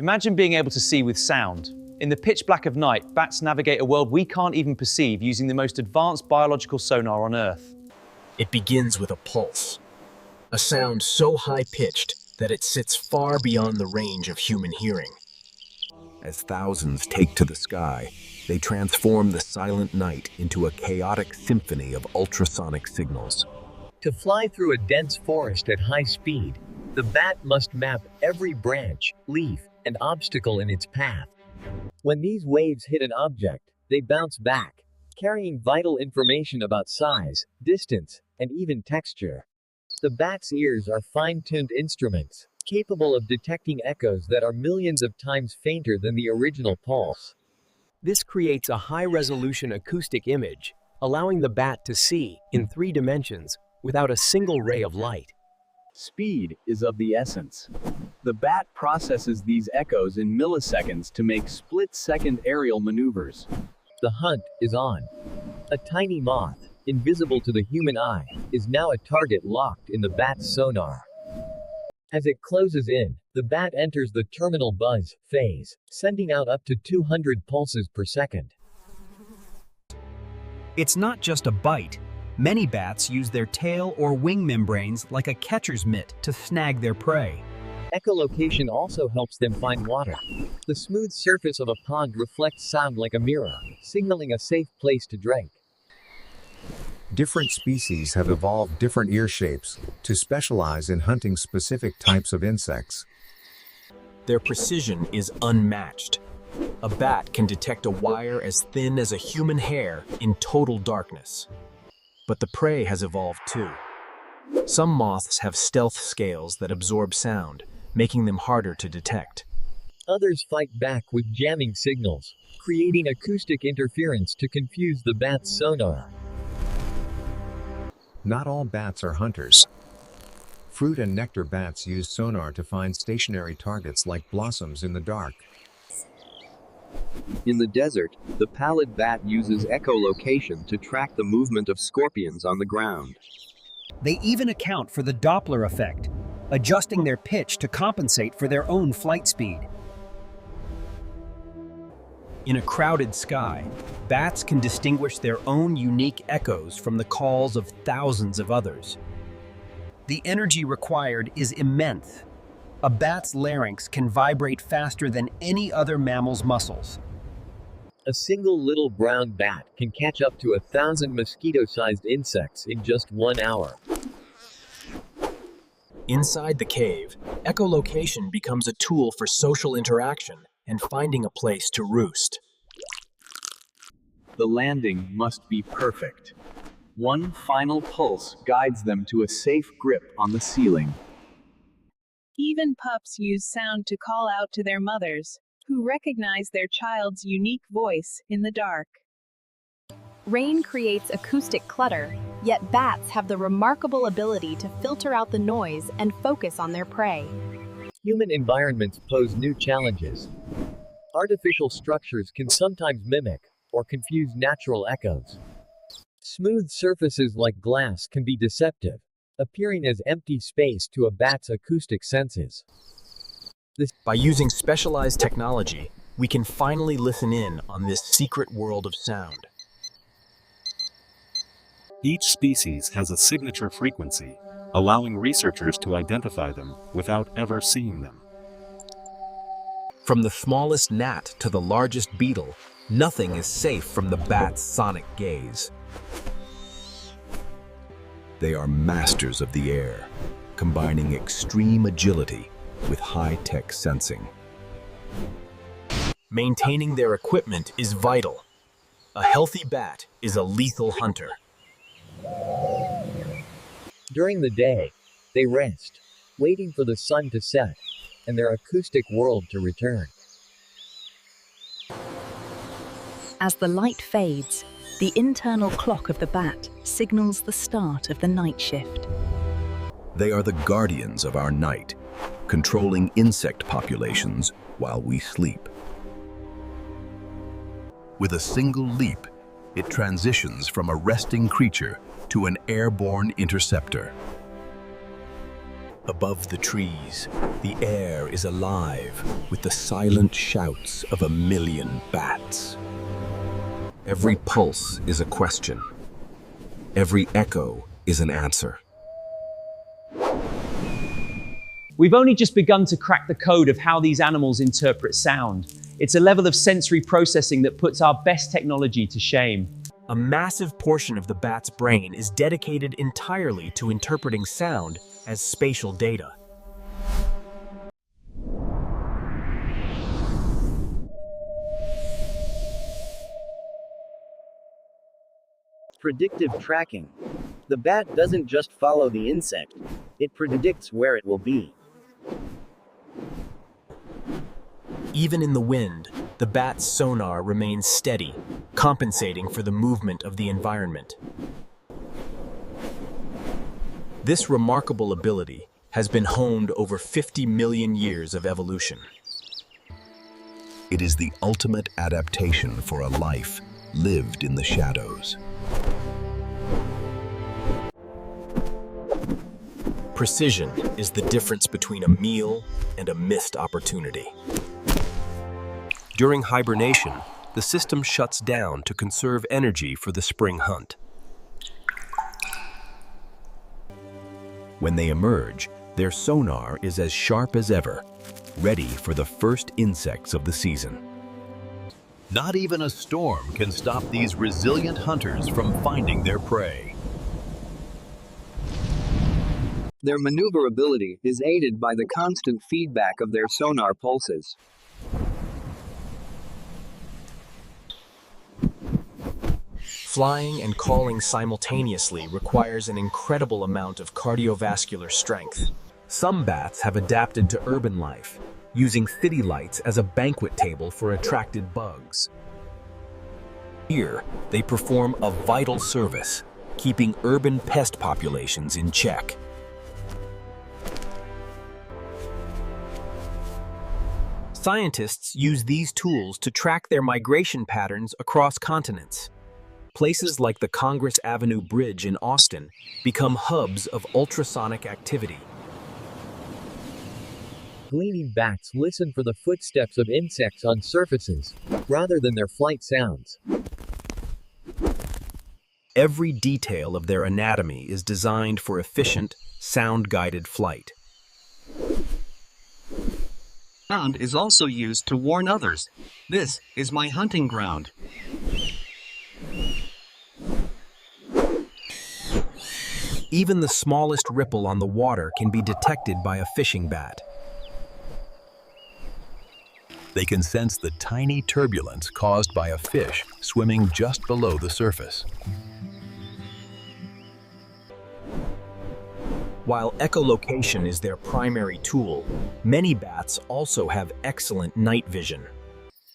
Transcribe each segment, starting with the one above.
Imagine being able to see with sound. In the pitch black of night, bats navigate a world we can't even perceive using the most advanced biological sonar on Earth. It begins with a pulse, a sound so high-pitched that it sits far beyond the range of human hearing. As thousands take to the sky, they transform the silent night into a chaotic symphony of ultrasonic signals. To fly through a dense forest at high speed, the bat must map every branch, leaf, and obstacle in its path. When these waves hit an object, they bounce back, carrying vital information about size, distance, and even texture. The bat's ears are fine-tuned instruments, capable of detecting echoes that are millions of times fainter than the original pulse. This creates a high-resolution acoustic image, allowing the bat to see in 3 dimensions without a single ray of light. Speed is of the essence. The bat processes these echoes in milliseconds to make split-second aerial maneuvers. The hunt is on. A tiny moth, invisible to the human eye, is now a target locked in the bat's sonar. As it closes in, the bat enters the terminal buzz phase, sending out up to 200 pulses per second. It's not just a bite. Many bats use their tail or wing membranes like a catcher's mitt to snag their prey. Echolocation also helps them find water. The smooth surface of a pond reflects sound like a mirror, signaling a safe place to drink. Different species have evolved different ear shapes to specialize in hunting specific types of insects. Their precision is unmatched. A bat can detect a wire as thin as a human hair in total darkness. But the prey has evolved too. Some moths have stealth scales that absorb sound, making them harder to detect. Others fight back with jamming signals, creating acoustic interference to confuse the bat's sonar. Not all bats are hunters. Fruit and nectar bats use sonar to find stationary targets like blossoms in the dark. In the desert, the pallid bat uses echolocation to track the movement of scorpions on the ground. They even account for the Doppler effect, adjusting their pitch to compensate for their own flight speed. In a crowded sky, bats can distinguish their own unique echoes from the calls of thousands of others. The energy required is immense. A bat's larynx can vibrate faster than any other mammal's muscles. A single little brown bat can catch up to 1,000 mosquito-sized insects in just 1 hour. Inside the cave, echolocation becomes a tool for social interaction and finding a place to roost. The landing must be perfect. One final pulse guides them to a safe grip on the ceiling. Even pups use sound to call out to their mothers, who recognize their child's unique voice in the dark. Rain creates acoustic clutter, yet bats have the remarkable ability to filter out the noise and focus on their prey. Human environments pose new challenges. Artificial structures can sometimes mimic or confuse natural echoes. Smooth surfaces like glass can be deceptive, appearing as empty space to a bat's acoustic senses. By using specialized technology, we can finally listen in on this secret world of sound. Each species has a signature frequency, allowing researchers to identify them without ever seeing them. From the smallest gnat to the largest beetle, nothing is safe from the bat's sonic gaze. They are masters of the air, combining extreme agility with high-tech sensing. Maintaining their equipment is vital. A healthy bat is a lethal hunter. During the day, they rest, waiting for the sun to set and their acoustic world to return. As the light fades, the internal clock of the bat signals the start of the night shift. They are the guardians of our night, controlling insect populations while we sleep. With a single leap, it transitions from a resting creature to an airborne interceptor. Above the trees, the air is alive with the silent shouts of 1,000,000 bats. Every pulse is a question. Every echo is an answer. We've only just begun to crack the code of how these animals interpret sound. It's a level of sensory processing that puts our best technology to shame. A massive portion of the bat's brain is dedicated entirely to interpreting sound as spatial data. Predictive tracking. The bat doesn't just follow the insect, it predicts where it will be. Even in the wind, the bat's sonar remains steady, compensating for the movement of the environment. This remarkable ability has been honed over 50 million years of evolution. It is the ultimate adaptation for a life lived in the shadows. Precision is the difference between a meal and a missed opportunity. During hibernation, the system shuts down to conserve energy for the spring hunt. When they emerge, their sonar is as sharp as ever, ready for the first insects of the season. Not even a storm can stop these resilient hunters from finding their prey. Their maneuverability is aided by the constant feedback of their sonar pulses. Flying and calling simultaneously requires an incredible amount of cardiovascular strength. Some bats have adapted to urban life, using city lights as a banquet table for attracted bugs. Here, they perform a vital service, keeping urban pest populations in check. Scientists use these tools to track their migration patterns across continents. Places like the Congress Avenue Bridge in Austin become hubs of ultrasonic activity. Gleaning bats listen for the footsteps of insects on surfaces, rather than their flight sounds. Every detail of their anatomy is designed for efficient, sound-guided flight. Sound is also used to warn others. This is my hunting ground. Even the smallest ripple on the water can be detected by a fishing bat. They can sense the tiny turbulence caused by a fish swimming just below the surface. While echolocation is their primary tool, many bats also have excellent night vision.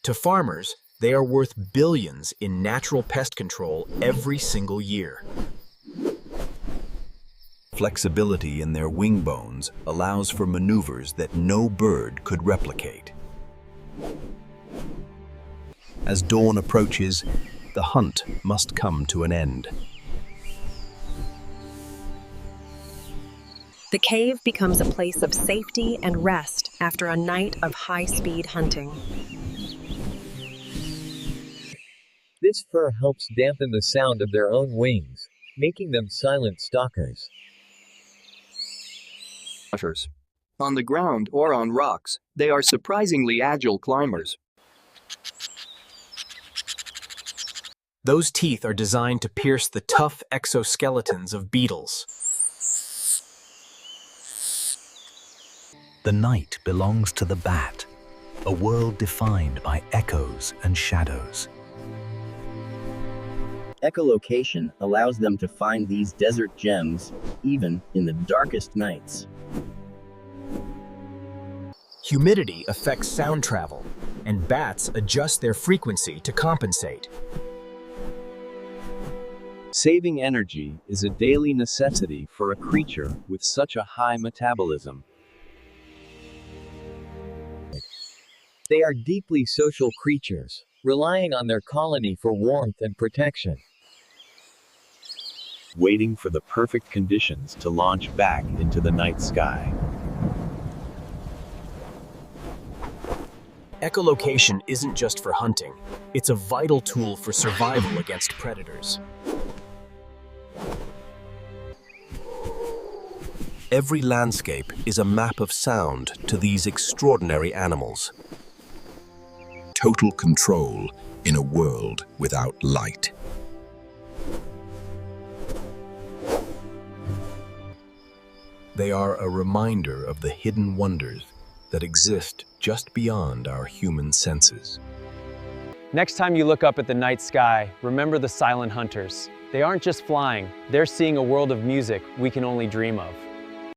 To farmers, they are worth billions in natural pest control every single year. Flexibility in their wing bones allows for maneuvers that no bird could replicate. As dawn approaches, the hunt must come to an end. The cave becomes a place of safety and rest after a night of high-speed hunting. This fur helps dampen the sound of their own wings, making them silent stalkers. On the ground or on rocks, they are surprisingly agile climbers. Those teeth are designed to pierce the tough exoskeletons of beetles. The night belongs to the bat, a world defined by echoes and shadows. Echolocation allows them to find these desert gems, even in the darkest nights. Humidity affects sound travel, and bats adjust their frequency to compensate. Saving energy is a daily necessity for a creature with such a high metabolism. They are deeply social creatures, relying on their colony for warmth and protection. waiting for the perfect conditions to launch back into the night sky. Echolocation isn't just for hunting. It's a vital tool for survival against predators. Every landscape is a map of sound to these extraordinary animals. Total control in a world without light. They are a reminder of the hidden wonders that exist just beyond our human senses. Next time you look up at the night sky, remember the silent hunters. They aren't just flying, they're seeing a world of music we can only dream of.